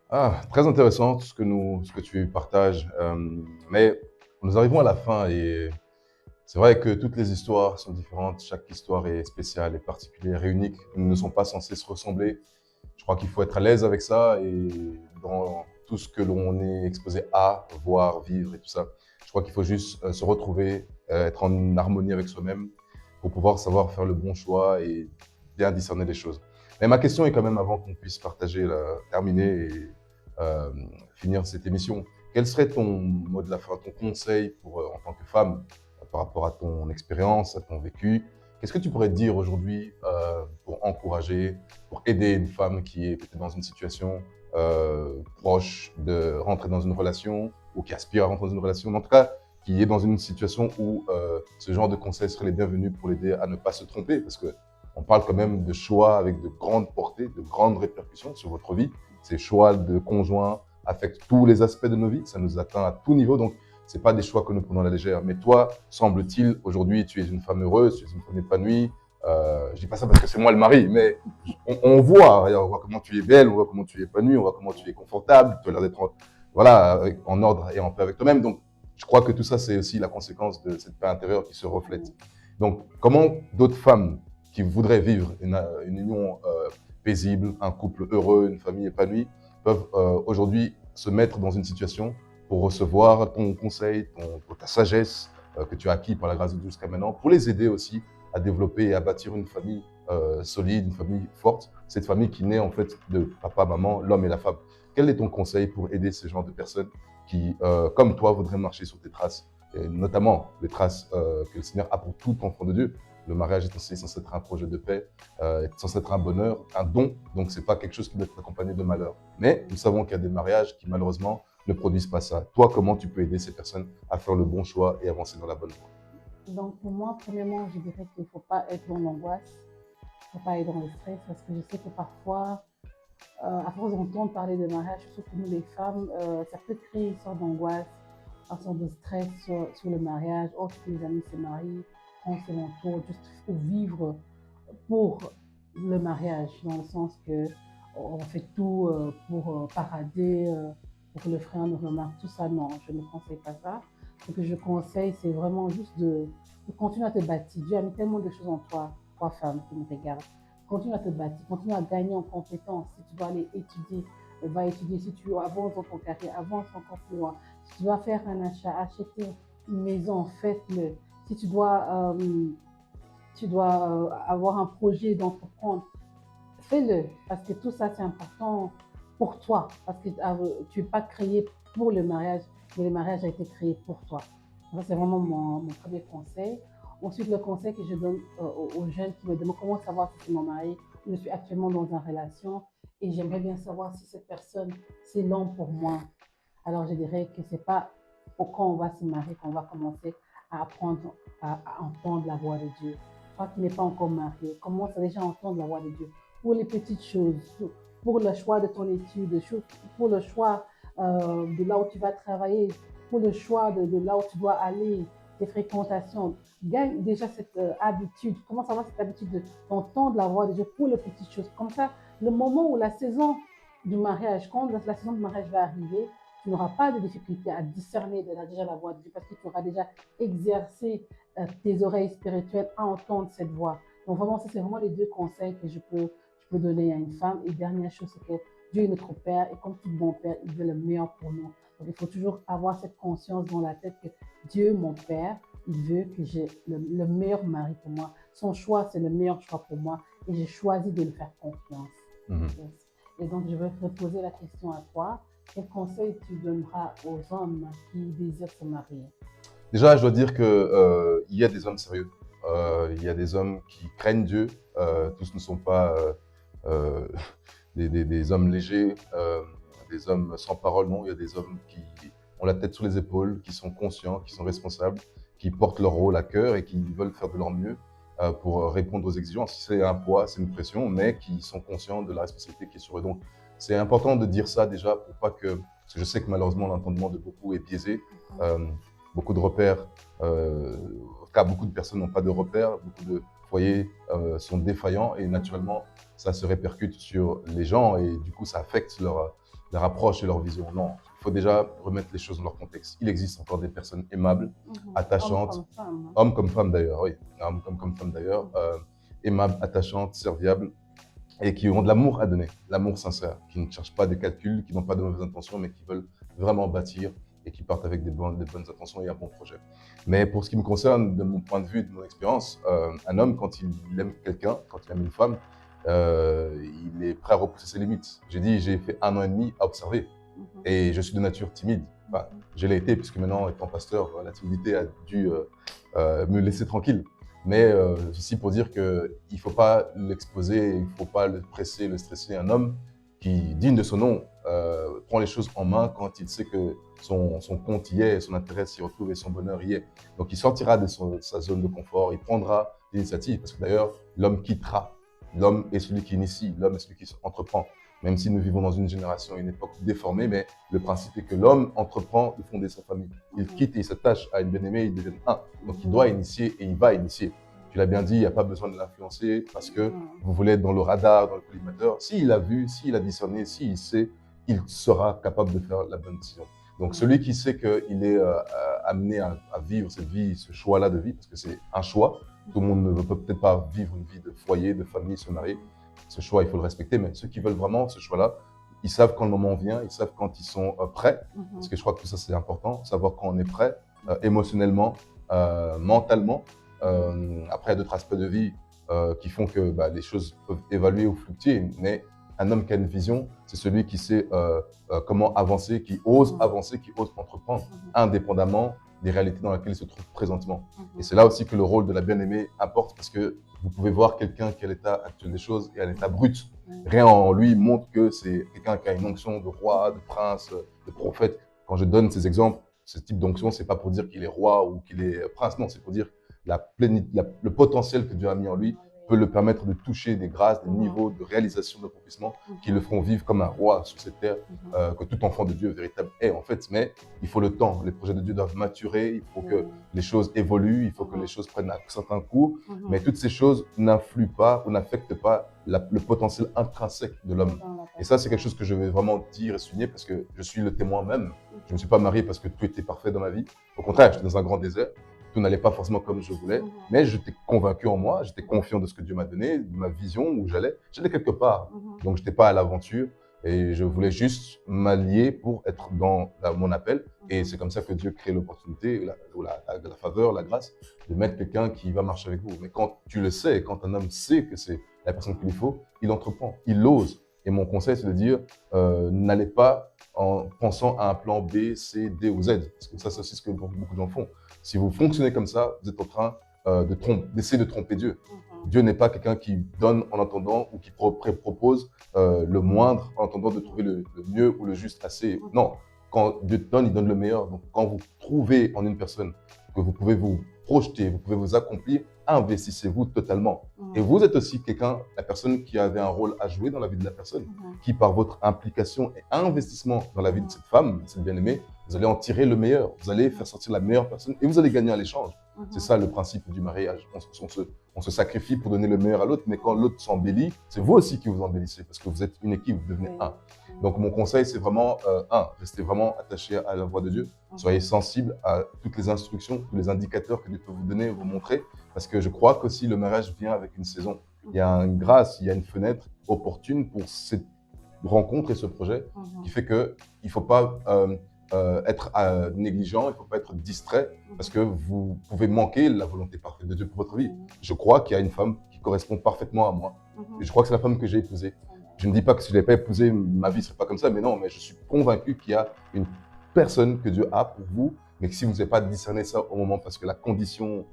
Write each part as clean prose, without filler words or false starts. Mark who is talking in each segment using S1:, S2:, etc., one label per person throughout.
S1: Ah, très intéressant tout ce que tu partages. Mais nous arrivons à la fin et c'est vrai que toutes les histoires sont différentes. Chaque histoire est spéciale, est particulière, est unique. Nous ne sont pas censés se ressembler. Je crois qu'il faut être à l'aise avec ça et dans tout ce que l'on est exposé à voir, vivre et tout ça. Je crois qu'il faut juste se retrouver, être en harmonie avec soi-même pour pouvoir savoir faire le bon choix et bien discerner les choses. Mais ma question est quand même, avant qu'on puisse partager, terminer et euh, finir cette émission, quel serait ton mot de la fin, ton conseil pour, en tant que femme, par rapport à ton expérience, à ton vécu? Qu'est-ce que tu pourrais dire aujourd'hui pour encourager, pour aider une femme qui est peut-être dans une situation proche de rentrer dans une relation ou qui aspire à rentrer dans une relation, en tout cas qui est dans une situation où ce genre de conseils seraient les bienvenus pour l'aider à ne pas se tromper, parce que on parle quand même de choix avec de grandes portées, de grandes répercussions sur votre vie. Ces choix de conjoint affectent tous les aspects de nos vies, ça nous atteint à tout niveau, donc c'est pas des choix que nous prenons à la légère. Mais toi, semble-t-il, aujourd'hui, tu es une femme heureuse, tu es une femme épanouie. Je dis pas ça parce que c'est moi le mari, mais on voit, regarde, on voit comment tu es belle, on voit comment tu es épanouie, on voit comment tu es confortable, tu as l'air d'être voilà, en ordre et en paix avec toi-même. Donc, je crois que tout ça, c'est aussi la conséquence de cette paix intérieure qui se reflète. Donc, comment d'autres femmes qui voudraient vivre une union paisible, un couple heureux, une famille épanouie, peuvent aujourd'hui se mettre dans une situation pour recevoir ton conseil, ta sagesse que tu as acquis par la grâce de Dieu jusqu'à maintenant, pour les aider aussi à développer et à bâtir une famille solide, une famille forte, cette famille qui naît en fait de papa, maman, l'homme et la femme. Quel est ton conseil pour aider ce genre de personnes qui, comme toi, voudraient marcher sur tes traces, et notamment les traces que le Seigneur a pour tout enfant de Dieu? Le mariage est aussi censé être un projet de paix, est censé être un bonheur, un don, donc c'est pas quelque chose qui doit être accompagné de malheur. Mais nous savons qu'il y a des mariages qui malheureusement ne produisent pas ça. Toi, comment tu peux aider ces personnes à faire le bon choix et avancer dans la bonne voie?
S2: Donc pour moi, premièrement, je dirais qu'il ne faut pas être dans l'angoisse, il ne faut pas être dans le stress, parce que je sais que parfois, à force d'entendre parler de mariage, surtout pour nous les femmes, ça peut créer une sorte d'angoisse, une sorte de stress sur le mariage. Oh, tous les amis se marient, on se l'entoure juste pour vivre pour le mariage, dans le sens que on fait tout pour parader, pour que le frère nous remarque, tout ça. Non, je ne conseille pas ça. Ce que je conseille, c'est vraiment juste de continuer à te bâtir. Dieu a mis tellement de choses en toi, toi femme qui me regarde. Continue à te bâtir, continue à gagner en compétences. Si tu dois aller étudier, va étudier. Si tu avances dans ton carrière, avance encore plus loin. Si tu dois faire un achat, acheter une maison, faites-le. Si tu dois avoir un projet d'entreprendre, fais-le, parce que tout ça, c'est important pour toi, parce que tu n'es pas créé pour le mariage, mais le mariage a été créé pour toi. Ça, c'est vraiment mon premier conseil. Ensuite, le conseil que je donne aux jeunes qui me demandent comment savoir si c'est mon mari, je suis actuellement dans une relation et j'aimerais bien savoir si cette personne, c'est l'homme pour moi. Alors, je dirais que ce n'est pas quand on va se marier qu'on va commencer à apprendre à entendre la voix de Dieu. Toi qui n'es pas encore marié, commence à déjà entendre la voix de Dieu pour les petites choses, pour le choix de ton étude, pour le choix de là où tu vas travailler, pour le choix de là où tu dois aller, tes fréquentations. Gagne déjà cette habitude, commence à avoir cette habitude d'entendre la voix de Dieu pour les petites choses. Comme ça, le moment où la saison du mariage, quand la saison du mariage va arriver, tu n'auras pas de difficulté à discerner déjà la voix de Dieu parce que tu auras déjà exercé tes oreilles spirituelles à entendre cette voix. Donc vraiment, ça c'est vraiment les deux conseils que je peux donner à une femme. Et dernière chose, c'est que Dieu est notre Père et comme tout bon Père, il veut le meilleur pour nous. Donc il faut toujours avoir cette conscience dans la tête que Dieu, mon Père, il veut que j'ai le meilleur mari pour moi. Son choix, c'est le meilleur choix pour moi et j'ai choisi de lui faire confiance. Yes. Et donc, je vais te poser la question à toi. Quel conseil tu donneras aux hommes qui désirent se marier?
S1: Déjà, je dois dire que il y a des hommes sérieux. Il y a des hommes qui craignent Dieu. Tous ne sont pas euh, des hommes légers, des hommes sans parole. Non, il y a des hommes qui ont la tête sur les épaules, qui sont conscients, qui sont responsables, qui portent leur rôle à cœur et qui veulent faire de leur mieux pour répondre aux exigences. C'est un poids, c'est une pression, mais qui sont conscients de la responsabilité qui est sur eux. Donc, c'est important de dire ça déjà pour pas que, parce que je sais que malheureusement l'entendement de beaucoup est biaisé. Euh, beaucoup de repères. En tout cas, beaucoup de personnes n'ont pas de repères, beaucoup de foyers sont défaillants et naturellement, ça se répercute sur les gens et du coup, ça affecte leur approche et leur vision. Non, il faut déjà remettre les choses dans leur contexte. Il existe encore des personnes aimables, attachantes, hommes comme femmes d'ailleurs, oui, hommes comme femmes d'ailleurs, aimables, attachantes, serviables et qui ont de l'amour à donner, l'amour sincère, qui ne cherchent pas de calculs, qui n'ont pas de mauvaises intentions, mais qui veulent vraiment bâtir et qui partent avec des bonnes intentions et un bon projet. Mais pour ce qui me concerne, de mon point de vue, de mon expérience, un homme, quand il aime quelqu'un, quand il aime une femme, il est prêt à repousser ses limites. J'ai fait 1 an et demi à observer et je suis de nature timide. Enfin, je l'ai été puisque maintenant, étant pasteur, la timidité a dû me laisser tranquille. Mais ceci pour dire qu'il ne faut pas l'exposer, il ne faut pas le presser, le stresser. Un homme qui, digne de son nom, prend les choses en main quand il sait que son compte y est, son intérêt s'y retrouve et son bonheur y est. Donc il sortira de sa zone de confort, il prendra l'initiative, parce que d'ailleurs, l'homme quittera. L'homme est celui qui initie, l'homme est celui qui entreprend. Même si nous vivons dans une génération, une époque déformée, mais le principe est que l'homme entreprend de fonder sa famille. Il quitte et il s'attache à une bien-aimée, il devient un. Donc il doit initier et il va initier. Tu l'as bien dit, il n'y a pas besoin de l'influencer parce que vous voulez être dans le radar, dans le collimateur. S'il a vu, s'il a discerné, s'il sait, il sera capable de faire la bonne décision. Donc celui qui sait qu'il est amené à vivre cette vie, ce choix-là de vie, parce que c'est un choix, tout le monde ne peut peut-être pas vivre une vie de foyer, de famille, se marier. Ce choix, il faut le respecter, mais ceux qui veulent vraiment ce choix-là, ils savent quand le moment vient, ils savent quand ils sont prêts, parce que je crois que tout ça, c'est important, savoir quand on est prêt, émotionnellement, mentalement. Après, il y a d'autres aspects de vie qui font que les choses peuvent évaluer ou fluctuer, mais un homme qui a une vision, c'est celui qui sait comment avancer, qui ose entreprendre, indépendamment des réalités dans lesquelles il se trouve présentement. Et c'est là aussi que le rôle de la bien-aimée importe, parce que vous pouvez voir quelqu'un qui est à l'état actuel des choses et à l'état brut. Rien en lui montre que c'est quelqu'un qui a une onction de roi, de prince, de prophète. Quand je donne ces exemples, ce type d'onction, c'est pas pour dire qu'il est roi ou qu'il est prince, non, c'est pour dire le potentiel que Dieu a mis en lui peut le permettre de toucher des grâces, des niveaux de réalisation, d'accomplissement qui le feront vivre comme un roi sur cette terre, que tout enfant de Dieu véritable est en fait. Mais il faut le temps, les projets de Dieu doivent maturer, il faut que les choses évoluent, il faut que les choses prennent un certain cours, mais toutes ces choses n'influent pas ou n'affectent pas le potentiel intrinsèque de l'homme. Et ça, c'est quelque chose que je vais vraiment dire et souligner parce que je suis le témoin même. Je ne me suis pas marié parce que tout était parfait dans ma vie. Au contraire, j'étais dans un grand désert. Tout n'allait pas forcément comme je voulais, mais j'étais convaincu en moi, j'étais confiant de ce que Dieu m'a donné, de ma vision, où j'allais. J'allais quelque part, donc je n'étais pas à l'aventure et je voulais juste m'allier pour être dans mon appel. Et c'est comme ça que Dieu crée l'opportunité, la faveur, la grâce de mettre quelqu'un qui va marcher avec vous. Mais quand tu le sais, quand un homme sait que c'est la personne qu'il lui faut, il entreprend, il ose. Et mon conseil, c'est de dire, n'allez pas en pensant à un plan B, C, D ou Z. Parce que ça, c'est aussi ce que beaucoup de gens font. Si vous fonctionnez comme ça, vous êtes en train d'essayer de tromper Dieu. Dieu n'est pas quelqu'un qui donne en attendant ou qui propose le moindre en attendant de trouver le mieux ou le juste assez. Non, quand Dieu donne, il donne le meilleur. Donc, quand vous trouvez en une personne que vous pouvez vous projeter, vous pouvez vous accomplir, investissez-vous totalement. Et vous êtes aussi quelqu'un, la personne qui avait un rôle à jouer dans la vie de la personne, qui par votre implication et investissement dans la vie de cette femme, de cette bien-aimée, vous allez en tirer le meilleur. Vous allez faire sortir la meilleure personne et vous allez gagner à l'échange. C'est ça le principe du mariage. On se sacrifie pour donner le meilleur à l'autre, mais quand l'autre s'embellit, c'est vous aussi qui vous embellissez parce que vous êtes une équipe, vous devenez un. Donc mon conseil, c'est vraiment restez vraiment attaché à la voix de Dieu. Soyez sensible à toutes les instructions, tous les indicateurs que Dieu peut vous donner, vous montrer. Parce que je crois qu'aussi le mariage vient avec une saison. Il y a une grâce, il y a une fenêtre opportune pour cette rencontre et ce projet qui fait qu'il ne faut pas être négligent, il ne faut pas être distrait parce que vous pouvez manquer la volonté parfaite de Dieu pour votre vie. Je crois qu'il y a une femme qui correspond parfaitement à moi. Et je crois que c'est la femme que j'ai épousée. Je ne dis pas que si je ne l'avais pas épousée, ma vie ne serait pas comme ça, mais non, mais je suis convaincu qu'il y a une personne que Dieu a pour vous, mais que si vous n'avez pas discerné ça au moment, parce que la condition,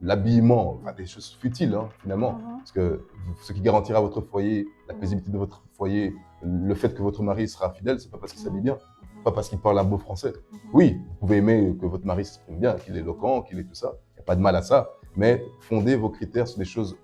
S1: l'habillement, enfin, des choses futiles hein, finalement, parce que ce qui garantira votre foyer, la paisibilité de votre foyer, le fait que votre mari sera fidèle, c'est pas parce qu'il s'habille bien, pas parce qu'il parle un beau français. Oui, vous pouvez aimer que votre mari s'exprime bien, qu'il est éloquent, qu'il est tout ça, il n'y a pas de mal à ça, mais fondez vos critères sur des choses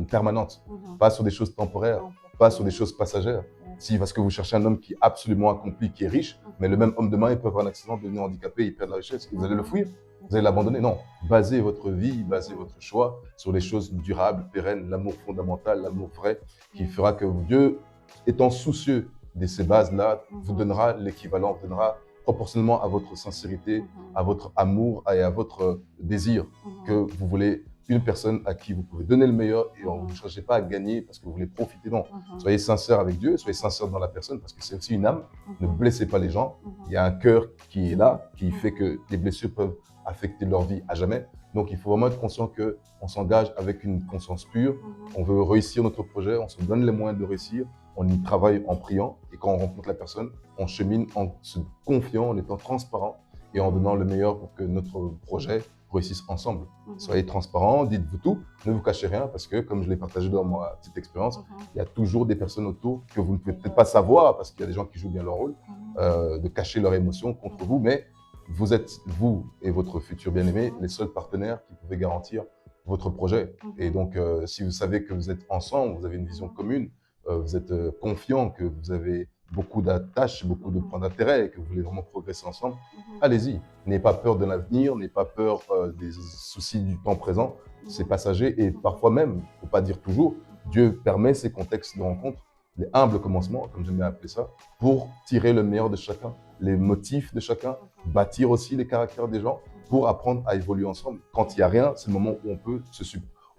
S1: permanentes, pas sur des choses temporaires, pas sur des choses passagères. Si, parce que vous cherchez un homme qui est absolument accompli, qui est riche, mais le même homme demain, il peut avoir un accident, devenir handicapé, il perd de la richesse, vous allez le fuir, vous allez l'abandonner. Non, basez votre vie, basez votre choix sur les choses durables, pérennes, l'amour fondamental, l'amour vrai, qui fera que Dieu, étant soucieux de ces bases-là, vous donnera l'équivalent, vous donnera proportionnellement à votre sincérité, à votre amour et à votre désir que vous voulez une personne à qui vous pouvez donner le meilleur et vous ne cherchez pas à gagner parce que vous voulez profiter. Non, soyez sincère avec Dieu, soyez sincère dans la personne parce que c'est aussi une âme. Ne blessez pas les gens. Il y a un cœur qui est là, qui fait que les blessures peuvent affecter leur vie à jamais. Donc, il faut vraiment être conscient qu'on s'engage avec une conscience pure. On veut réussir notre projet, on se donne les moyens de réussir. On y travaille en priant et quand on rencontre la personne, on chemine en se confiant, en étant transparent et en donnant le meilleur pour que notre projet réussisse ensemble. Soyez transparent, dites-vous tout, ne vous cachez rien parce que, comme je l'ai partagé dans ma petite expérience, il y a toujours des personnes autour que vous ne pouvez peut-être pas savoir parce qu'il y a des gens qui jouent bien leur rôle, de cacher leurs émotions contre vous, mais vous êtes, vous et votre futur bien-aimé, les seuls partenaires qui pouvaient garantir votre projet. Et donc, si vous savez que vous êtes ensemble, vous avez une vision commune, vous êtes confiant, que vous avez beaucoup d'attaches, beaucoup de points d'intérêt, que vous voulez vraiment progresser ensemble, allez-y. N'ayez pas peur de l'avenir, n'ayez pas peur des soucis du temps présent. C'est passager et parfois même, il ne faut pas dire toujours, Dieu permet ces contextes de rencontre, les humbles commencements, comme j'aime bien appeler ça, pour tirer le meilleur de chacun, les motifs de chacun, bâtir aussi les caractères des gens pour apprendre à évoluer ensemble. Quand il n'y a rien, c'est le moment où on peut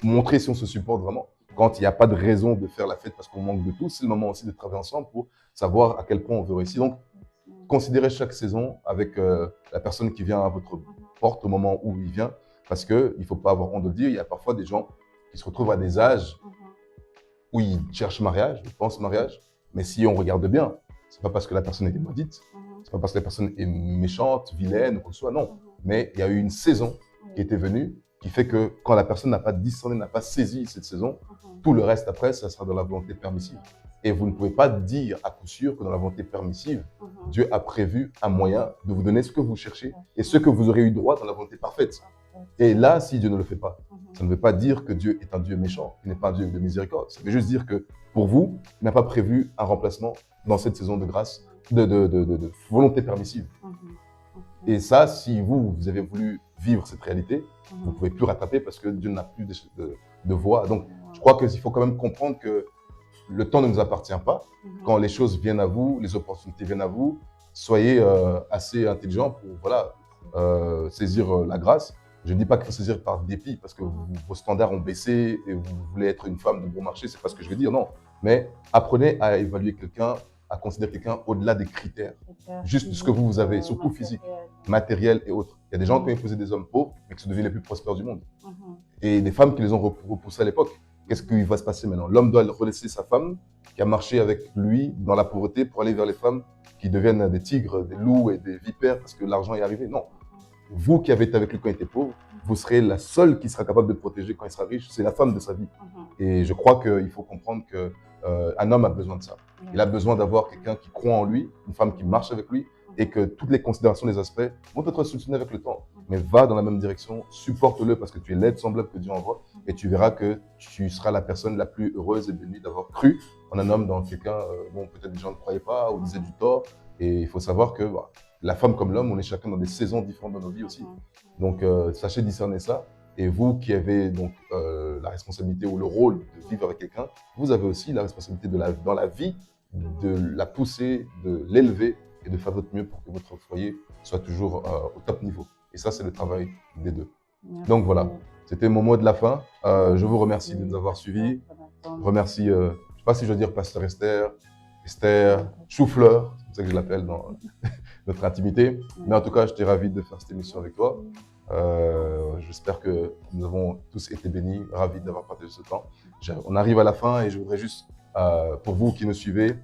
S1: montrer si on se supporte vraiment. Quand il n'y a pas de raison de faire la fête parce qu'on manque de tout, c'est le moment aussi de travailler ensemble pour savoir à quel point on veut réussir. Donc, considérez chaque saison avec la personne qui vient à votre porte au moment où il vient, parce qu'il ne faut pas avoir honte de le dire, il y a parfois des gens qui se retrouvent à des âges où ils cherchent mariage, ils pensent mariage, mais si on regarde bien, ce n'est pas parce que la personne est maudite, ce n'est pas parce que la personne est méchante, vilaine ou quoi que ce soit, non. Mais il y a eu une saison qui était venue, qui fait que quand la personne n'a pas discerné, n'a pas saisi cette saison, tout le reste après, ça sera dans la volonté permissive. Et vous ne pouvez pas dire à coup sûr que dans la volonté permissive, Dieu a prévu un moyen de vous donner ce que vous cherchez et ce que vous aurez eu droit dans la volonté parfaite. Et là, si Dieu ne le fait pas, ça ne veut pas dire que Dieu est un Dieu méchant, qu'il n'est pas un Dieu de miséricorde. Ça veut juste dire que pour vous, il n'a pas prévu un remplacement dans cette saison de grâce, de volonté permissive. Et ça, si vous avez voulu vivre cette réalité, vous ne pouvez plus rattraper parce que Dieu n'a plus de voie. Donc, je crois qu'il faut quand même comprendre que le temps ne nous appartient pas. Quand les choses viennent à vous, les opportunités viennent à vous, soyez assez intelligent pour saisir la grâce. Je ne dis pas qu'il faut saisir par dépit parce que vos standards ont baissé et vous voulez être une femme de bon marché, c'est pas ce que je veux dire, non. Mais apprenez à évaluer quelqu'un, à considérer quelqu'un au-delà des critères, juste de ce que vous avez, surtout physique, matériel et autres. Il y a des gens qui ont épousé des hommes pauvres, mais qui sont devenus les plus prospères du monde. Et des femmes qui les ont repoussés à l'époque. Qu'est-ce qui va se passer maintenant? L'homme doit relaisser sa femme qui a marché avec lui dans la pauvreté pour aller vers les femmes qui deviennent des tigres, des loups et des vipères parce que l'argent est arrivé. Non. Vous qui avez été avec lui quand il était pauvre, vous serez la seule qui sera capable de le protéger quand il sera riche. C'est la femme de sa vie. Et je crois qu'il faut comprendre qu'un homme a besoin de ça. Il a besoin d'avoir quelqu'un qui croit en lui, une femme qui marche avec lui et que toutes les considérations, les aspects vont être solutionnées avec le temps. Mais va dans la même direction, supporte-le parce que tu es l'aide semblable que Dieu envoie et tu verras que tu seras la personne la plus heureuse et bénie d'avoir cru en un homme, dans quelqu'un dont peut-être des gens ne croyaient pas ou disaient du tort. Et il faut savoir que la femme comme l'homme, on est chacun dans des saisons différentes de nos vies aussi. Donc, sachez discerner ça. Et vous qui avez donc la responsabilité ou le rôle de vivre avec quelqu'un, vous avez aussi la responsabilité dans la vie de la pousser, de l'élever et de faire votre mieux pour que votre foyer soit toujours au top niveau. Et ça, c'est le travail des deux. Donc voilà, c'était mon mot de la fin. Je vous remercie de nous avoir suivis. Je remercie, je ne sais pas si je dois dire Pasteur Esther, Chou-Fleur, c'est comme ça que je l'appelle dans notre intimité. Mais en tout cas, j'étais ravi de faire cette émission avec toi. J'espère que nous avons tous été bénis, ravis d'avoir partagé ce temps. On arrive à la fin et je voudrais juste, pour vous qui nous suivez,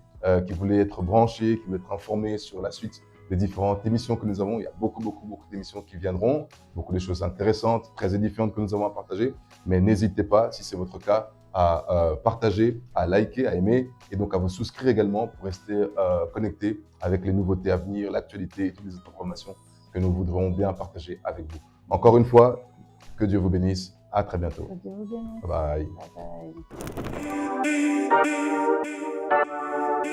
S1: qui voulez être branchés, qui voulez être informés sur la suite des différentes émissions que nous avons, il y a beaucoup d'émissions qui viendront, beaucoup de choses intéressantes, très édifiantes que nous avons à partager. Mais n'hésitez pas, si c'est votre cas, à partager, à liker, à aimer et donc à vous souscrire également pour rester connecté avec les nouveautés à venir, l'actualité et toutes les autres informations que nous voudrons bien partager avec vous. Encore une fois, que Dieu vous bénisse. À très bientôt.
S2: Que Dieu vous bénisse.
S1: Bye bye.
S2: Bye bye.